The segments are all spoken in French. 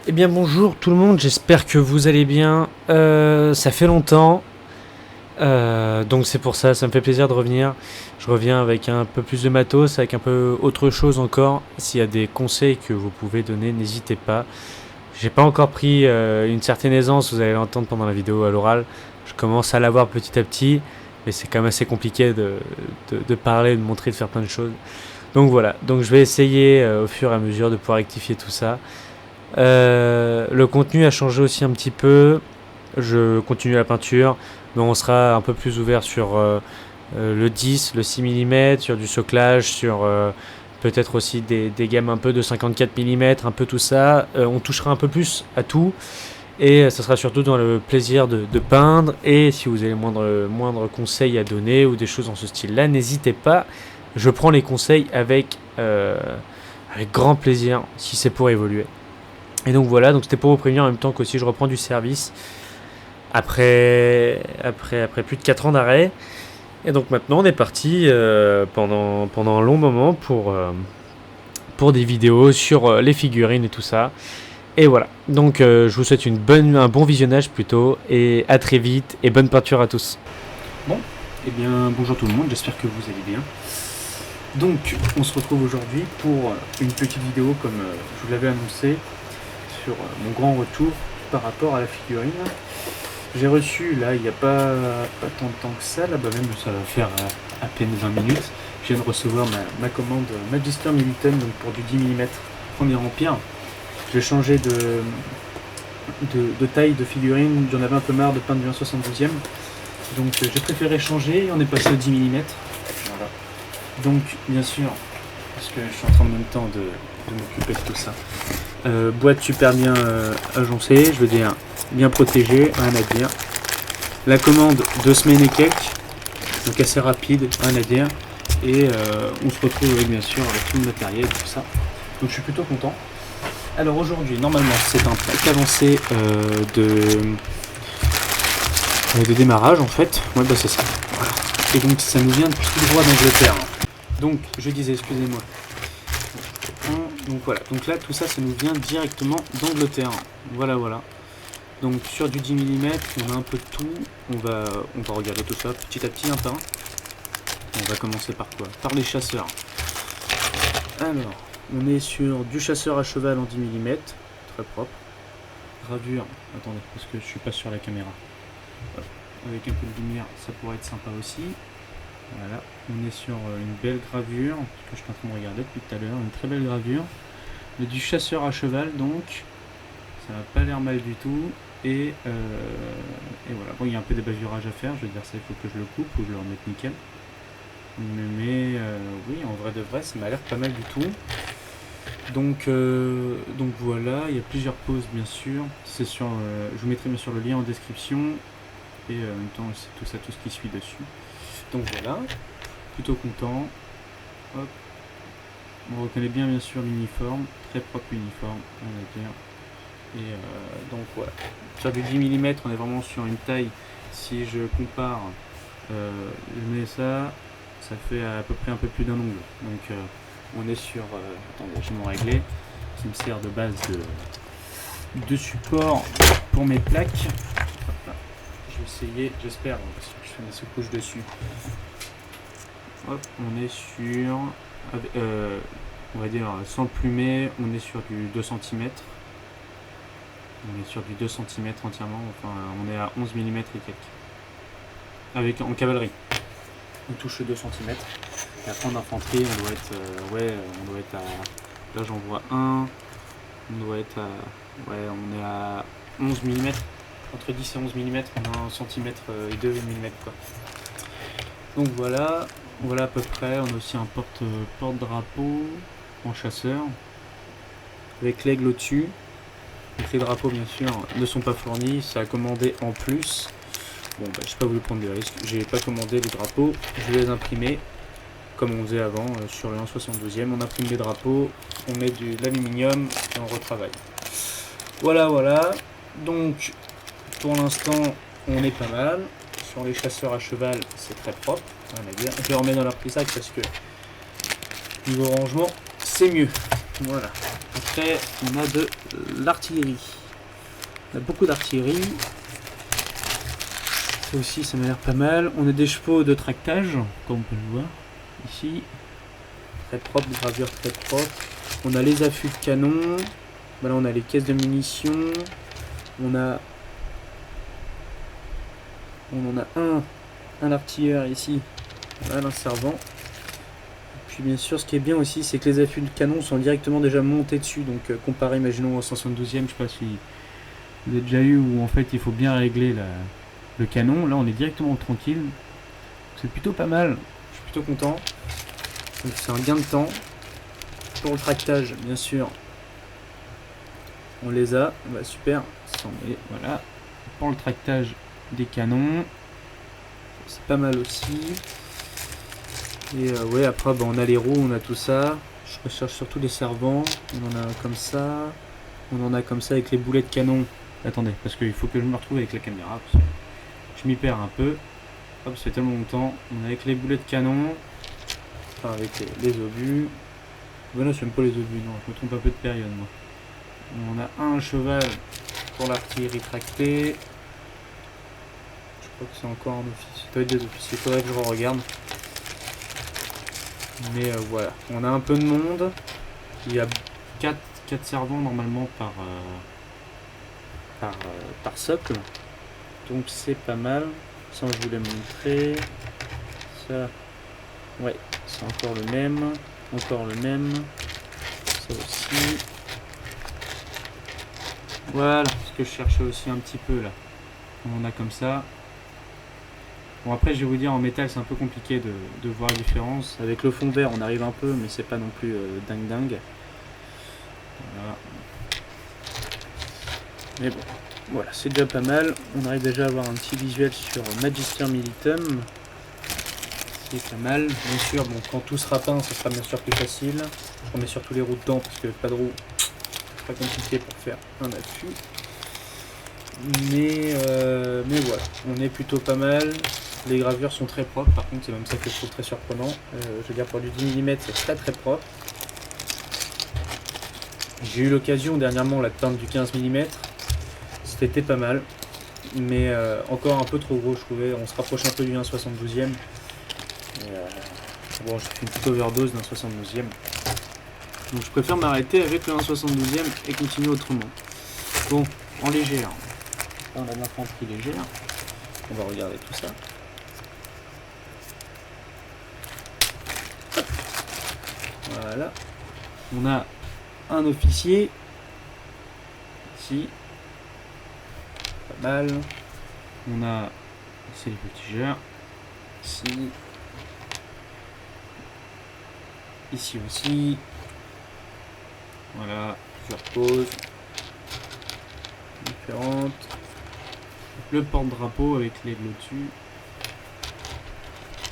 Eh bien bonjour tout le monde, j'espère que vous allez bien. Ça fait longtemps, donc c'est pour ça, ça me fait plaisir de revenir. Je reviens avec un peu plus de matos, avec un peu autre chose encore. S'il y a des conseils que vous pouvez donner, n'hésitez pas. J'ai pas encore pris une certaine aisance, vous allez l'entendre pendant la vidéo à l'oral. Je commence à l'avoir petit à petit, mais c'est quand même assez compliqué de parler, de montrer, de faire plein de choses. Donc voilà, donc je vais essayer au fur et à mesure de pouvoir rectifier tout ça. Le contenu a changé aussi un petit peu. Je continue la peinture, mais on sera un peu plus ouvert sur le 10, le 6 mm, sur du soclage, sur peut-être aussi des gammes un peu de 54 mm, un peu tout ça. On touchera un peu plus à tout. Et ça sera surtout dans le plaisir de peindre. Et si vous avez moindre conseils à donner ou des choses dans ce style-là, n'hésitez pas. Je prends les conseils avec grand plaisir si c'est pour évoluer. Et donc voilà, donc c'était pour vous prévenir en même temps qu'aussi je reprends du service après plus de 4 ans d'arrêt. Et donc maintenant on est parti pendant un long moment pour des vidéos sur les figurines et tout ça. Et voilà, donc je vous souhaite un bon visionnage plutôt, et à très vite, et bonne peinture à tous. Bon, et bien bonjour tout le monde, j'espère que vous allez bien. Donc on se retrouve aujourd'hui pour une petite vidéo comme je vous l'avais annoncé, sur mon grand retour par rapport à la figurine. J'ai reçu là il n'y a pas tant de temps que ça, là-bas même ça va faire à peine 20 minutes. Je viens de recevoir ma commande Magister Militon, donc pour du 10 mm premier empire. J'ai changé de taille de figurine, j'en avais un peu marre de peindre du 1/72e, donc j'ai préféré changer, on est passé au 10 mm. Voilà. Donc bien sûr, parce que je suis en train en même temps de m'occuper de tout ça. Boîte super bien agencée, je veux dire bien protégée, rien à dire. La commande 2 semaines et quelques, donc assez rapide, rien à dire. Et on se retrouve bien sûr avec tout le matériel, tout ça. Donc je suis plutôt content. Alors aujourd'hui, normalement, c'est un pack avancé de démarrage en fait. Ouais, bah c'est ça. Voilà. Et donc ça nous vient tout droit d'Angleterre. Donc je disais, excusez-moi. Donc voilà, donc là tout ça, ça nous vient directement d'Angleterre. Voilà. Donc sur du 10 mm, on a un peu de tout. On va regarder tout ça petit à petit, un par un. On va commencer par quoi? Par les chasseurs. Alors, on est sur du chasseur à cheval en 10 mm, très propre. Gravure, attendez, parce que je suis pas sur la caméra. Voilà. Avec un peu de lumière, ça pourrait être sympa aussi. Voilà, on est sur une belle gravure, que je suis en train de regarder depuis tout à l'heure, une très belle gravure. Du chasseur à cheval, donc, ça n'a pas l'air mal du tout. Et voilà, bon, il y a un peu de bavurage à faire, je veux dire, ça il faut que je le coupe ou je le remette nickel. Mais oui, en vrai de vrai, ça m'a l'air pas mal du tout. Donc voilà, il y a plusieurs poses bien sûr. C'est sur, je vous mettrai bien sûr le lien en description. Et en même temps, c'est tout ce qui suit dessus. Donc voilà, plutôt content. Hop. On reconnaît bien sûr l'uniforme, très propre uniforme, on va dire. Et donc voilà. Sur du 10 mm, on est vraiment sur une taille, si je compare, je mets ça fait à peu près un peu plus d'un ongle. Donc on est sur, attendez, je vais m'en régler, qui me sert de base de support pour mes plaques. Je vais essayer, j'espère, parce que je fais mes sous-couches dessus. Hop, on est sur, on va dire sans plumer, on est sur du 2 cm. On est sur du 2 cm entièrement, enfin on est à 11 mm et quelques. En cavalerie. On touche 2 cm. Et après en infanterie, on doit être à. Là j'en vois un. On doit être à. Ouais, on est à 11 mm. Entre 10 et 11 mm, on a 1 cm et 2 mm quoi. Donc voilà à peu près. On a aussi un porte-drapeau en chasseur. Avec l'aigle au-dessus. Donc les drapeaux bien sûr ne sont pas fournis, c'est à commander en plus. Bon bah j'ai pas voulu prendre des risques, j'ai pas commandé les drapeaux, je vais les imprimer comme on faisait avant sur le 1/72e. On imprime les drapeaux, on met de l'aluminium et on retravaille. Voilà, donc pour l'instant on est pas mal. Sur les chasseurs à cheval c'est très propre, rien à dire. Je les remets dans leur petit sac parce que niveau rangement c'est mieux. Voilà. Après, on a de l'artillerie. On a beaucoup d'artillerie. Ça aussi, ça m'a l'air pas mal. On a des chevaux de tractage, comme on peut le voir ici. Très propre, gravure très propre. On a les affûts de canon. Voilà, on a les caisses de munitions. On en a un artilleur ici. Voilà, un servant. Et puis bien sûr, ce qui est bien aussi, c'est que les affûts de canon sont directement déjà montés dessus. Donc comparé, imaginons au 172e, je sais pas si vous avez déjà eu où en fait il faut bien régler le canon. Là, on est directement tranquille. C'est plutôt pas mal. Je suis plutôt content. Donc c'est un gain de temps. Pour le tractage, bien sûr, on les a. Bah, super. Voilà. Pour le tractage des canons, c'est pas mal aussi. Et ouais, après, bah, on a les roues, on a tout ça. Je recherche surtout les servants. On en a comme ça. On en a comme ça avec les boulets de canon. Attendez, parce qu'il faut que je me retrouve avec la caméra. Parce que je m'y perds un peu. Hop, ça fait tellement longtemps. On a avec les boulets de canon. Enfin, avec les obus. Voilà, je n'aime pas les obus, non, je me trompe un peu de période, moi. On a un cheval pour l'artillerie tractée. Je crois que c'est encore un officier. Ça doit être des officiers, il faudrait que je regarde. Mais voilà, on a un peu de monde. Il y a 4 servants normalement par socle. Donc c'est pas mal. Ça, je voulais montrer. Ça, ouais, c'est encore le même. Encore le même. Ça aussi. Voilà, ce que je cherchais aussi un petit peu là. On en a comme ça. Bon, après, je vais vous dire, en métal, c'est un peu compliqué de voir la différence. Avec le fond vert, on arrive un peu, mais c'est pas non plus dingue. Voilà. Mais bon, voilà, c'est déjà pas mal. On arrive déjà à avoir un petit visuel sur Magister Militum. C'est pas mal. Bien sûr, bon, quand tout sera peint, ce sera bien sûr plus facile. Je remets surtout les roues dedans, parce que pas de roues, c'est pas compliqué pour faire un affût. Mais voilà, on est plutôt pas mal. Les gravures sont très propres, par contre c'est même ça que je trouve très surprenant. Je veux dire, pour du 10 mm, c'est très très propre. J'ai eu l'occasion dernièrement là, de peindre du 15 mm. C'était pas mal, mais encore un peu trop gros je trouvais. On se rapproche un peu du 1,72e. Bon, j'ai fait une petite overdose d'un 72e. Donc je préfère m'arrêter avec le 1,72e et continuer autrement. Bon, en légère. On a de l'infanterie légère. On va regarder tout ça. Voilà. On a un officier. Ici. Pas mal. On a... C'est les voltigeurs. Ici. Ici aussi. Voilà. Plusieurs poses. Différentes. Le porte-drapeau avec l'aigle au-dessus.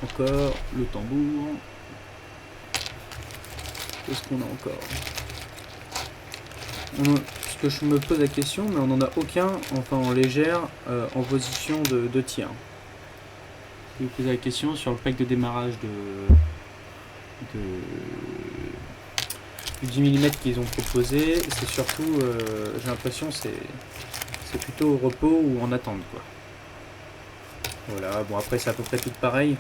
Encore le tambour. Qu'est-ce qu'on a encore? Parce que je me pose la question, mais on n'en a aucun, enfin en légère, en position de tir. Je vais vous poser la question sur le pack de démarrage du 10 mm qu'ils ont proposé. C'est surtout, j'ai l'impression, c'est plutôt au repos ou en attente, quoi. Voilà, bon après c'est à peu près tout pareil.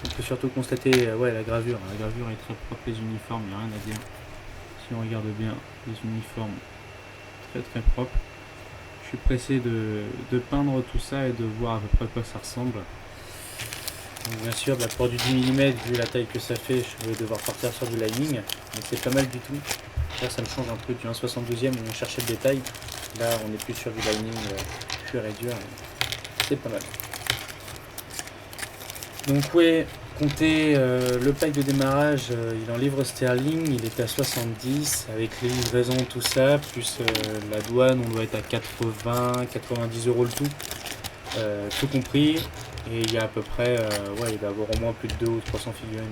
On peut surtout constater ouais, la gravure. La gravure est très propre, les uniformes, il n'y a rien à dire. Si on regarde bien, les uniformes très très propres. Je suis pressé de peindre tout ça et de voir à peu près à quoi ça ressemble. Donc, bien sûr, pour du 10 mm, vu la taille que ça fait, je vais devoir partir sur du lining. Mais c'est pas mal du tout. Là ça me change un peu du 1,72e où on cherchait le détail. Là on est plus sur du lining pur et dur. C'est pas mal. Donc ouais, comptez le pack de démarrage, il est en livres sterling, il était à 70 avec les livraisons, tout ça, plus la douane, on doit être à 80-90 € le tout, tout compris. Et il y a à peu près, ouais, il va y avoir au moins plus de 200 ou 300 figurines.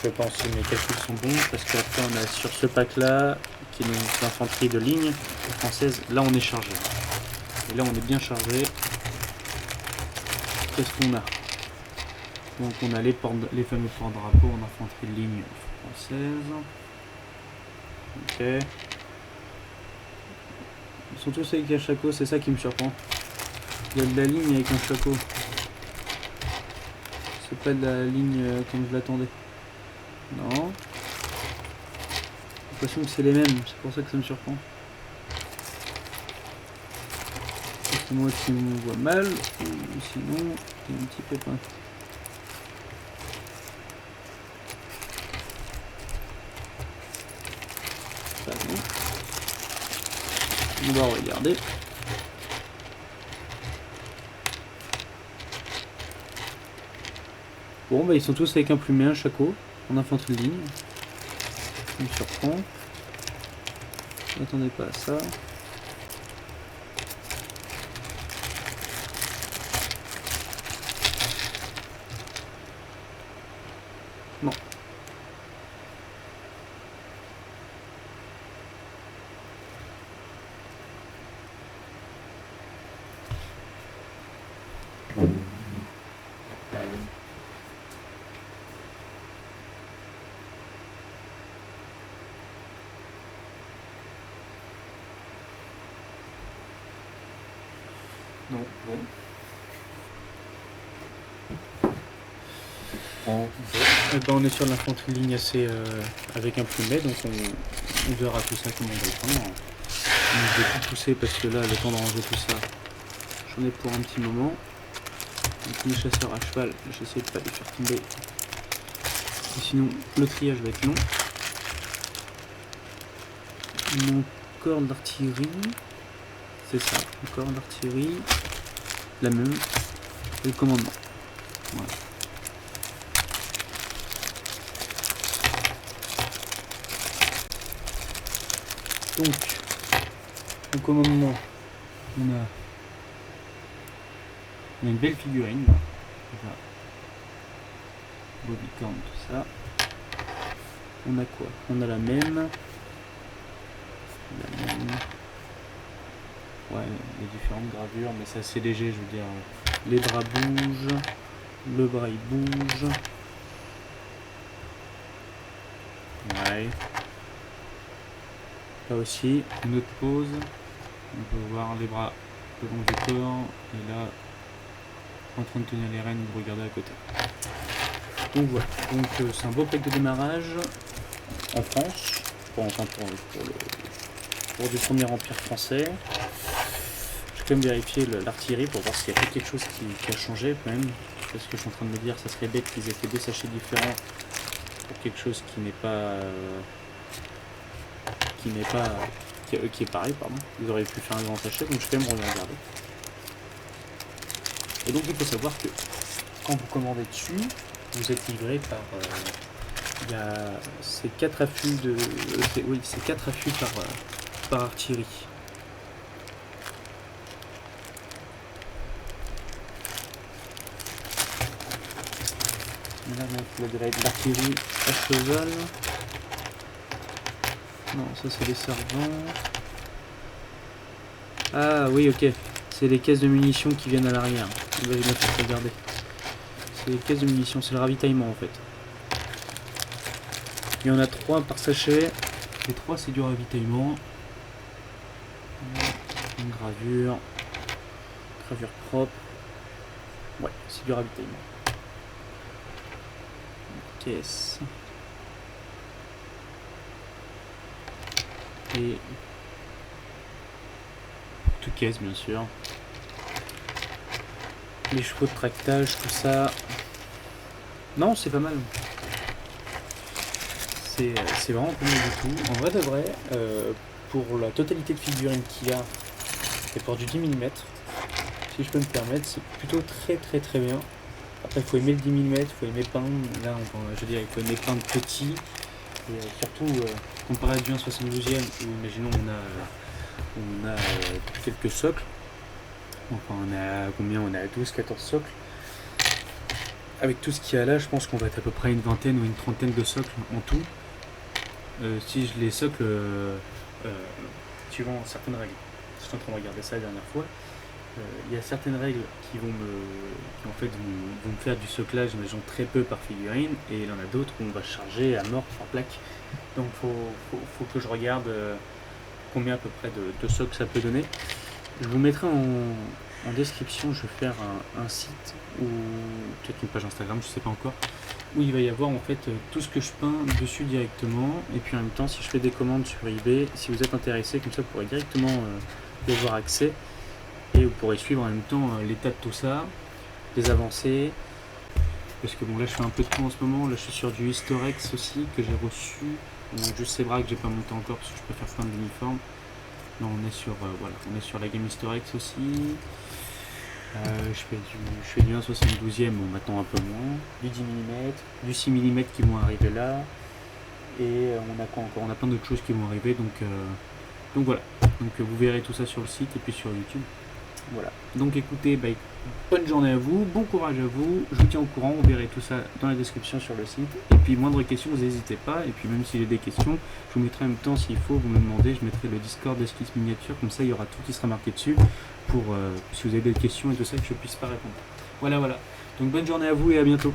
Je pense que mes calculs sont bons parce qu'après on a sur ce pack là, qui est l'infanterie de ligne française, là on est chargé. Et là on est bien chargé. Qu'est-ce qu'on a? Donc on a les fameux porte-drapeaux en infanterie de ligne française. Ok. Ils sont tous avec un chaco, c'est ça qui me surprend. Il y a de la ligne avec un chaco. C'est pas de la ligne comme je l'attendais. Non. J'ai l'impression que c'est les mêmes, c'est pour ça que ça me surprend. C'est moi qui me vois mal, ou sinon, il y a un petit pépin. Pardon. On va regarder. Bon, bah ils sont tous avec un plumet, un chaco, en infanterie de ligne. Ça me surprend. Je m'attendais pas à ça. Non. Non, bon. Eh ben, on est sur l'infanterie de ligne assez avec un plumet, donc on verra tout ça comment on va le prendre. Donc, je vais tout pousser parce que là, le temps de ranger tout ça, j'en ai pour un petit moment. Donc mes chasseurs à cheval, j'essaie de pas les faire tomber. Et sinon, le triage va être long. Mon corps d'artillerie, c'est ça, le corps d'artillerie, la même, et le commandement. Voilà. Donc, au commandement, on a une belle figurine. Voilà. Bodycorn, tout ça. On a quoi? On a la même. Ouais, les différentes gravures, mais c'est assez léger, je veux dire. Les bras bougent, le bras il bouge. Ouais. Là aussi, une autre pose. On peut voir les bras le long du corps, et là, en train de tenir les rênes, de regarder à côté. Donc voilà, donc c'est un beau pack de démarrage en France, pour du premier empire français. Je vais quand même vérifier l'artillerie pour voir s'il y a quelque chose qui a changé quand même, parce que je suis en train de me dire ça serait bête qu'ils aient fait deux sachets différents pour quelque chose qui n'est pas qui est pareil, pardon. Ils auraient pu faire un grand sachet, donc je vais quand même regarder. Et donc il faut savoir que quand vous commandez dessus, vous êtes livré par il y a ces 4 affûts de c'est 4 affûts par artillerie. Là donc il y a de l'artillerie à cheval. Non, ça c'est les servants. Ah oui, ok. C'est les caisses de munitions qui viennent à l'arrière. Vous allez bien faire regarder. C'est les caisses de munitions, c'est le ravitaillement en fait. Il y en a 3 par sachet. Les 3 c'est du ravitaillement. Une gravure. Gravure propre. Ouais, c'est du ravitaillement. Une caisse. Et toute caisse bien sûr. Les chevaux de tractage, tout ça. Non, c'est pas mal. C'est vraiment pas mal du tout. En vrai de vrai, pour la totalité de figurines qu'il y a, et pour du 10 mm, si je peux me permettre, c'est plutôt très bien. Après, il faut aimer le 10 mm, il faut aimer peindre. Là, je veux dire, il faut aimer peindre petit. Et surtout, comparé à du 1/72e, où imaginons on a quelques socles. Enfin, on a combien? On a 12-14 socles. Avec tout ce qu'il y a là, je pense qu'on va être à peu près une vingtaine ou une trentaine de socles en tout. Si je les socle suivant certaines règles. Je suis en train de regarder ça la dernière fois. Il y a certaines règles qui en fait vont me faire du soclage, mais j'en très peu par figurine, et il y en a d'autres où on va charger à mort par plaque. Donc faut que je regarde combien à peu près de socs ça peut donner. Je vous mettrai en description, je vais faire un site ou peut-être une page Instagram, je sais pas encore, où il va y avoir en fait tout ce que je peins dessus directement, et puis en même temps si je fais des commandes sur eBay, si vous êtes intéressé, comme ça vous pourrez directement y avoir accès, et vous pourrez suivre en même temps l'état de tout ça, les avancées, parce que bon là je fais un peu de tout en ce moment, là je suis sur du Historex aussi que j'ai reçu, donc juste ces bras que j'ai pas monté encore parce que je préfère peindre l'uniforme. Non, on est sur voilà, on est sur la gamme Historex aussi. Je fais du 1,72e, bon maintenant un peu moins, du 10 mm, du 6 mm qui vont arriver là, et on a quoi encore, on a plein d'autres choses qui vont arriver, donc voilà, donc vous verrez tout ça sur le site et puis sur YouTube. Voilà, donc écoutez, bonne journée à vous, bon courage à vous, je vous tiens au courant, vous verrez tout ça dans la description sur le site, et puis moindre question, vous n'hésitez pas, et puis même si j'ai des questions, je vous mettrai en même temps, s'il faut, vous me demandez, je mettrai le Discord d'Esquisse Miniature, comme ça il y aura tout qui sera marqué dessus, pour si vous avez des questions et tout ça, que je puisse pas répondre. Voilà, donc bonne journée à vous et à bientôt.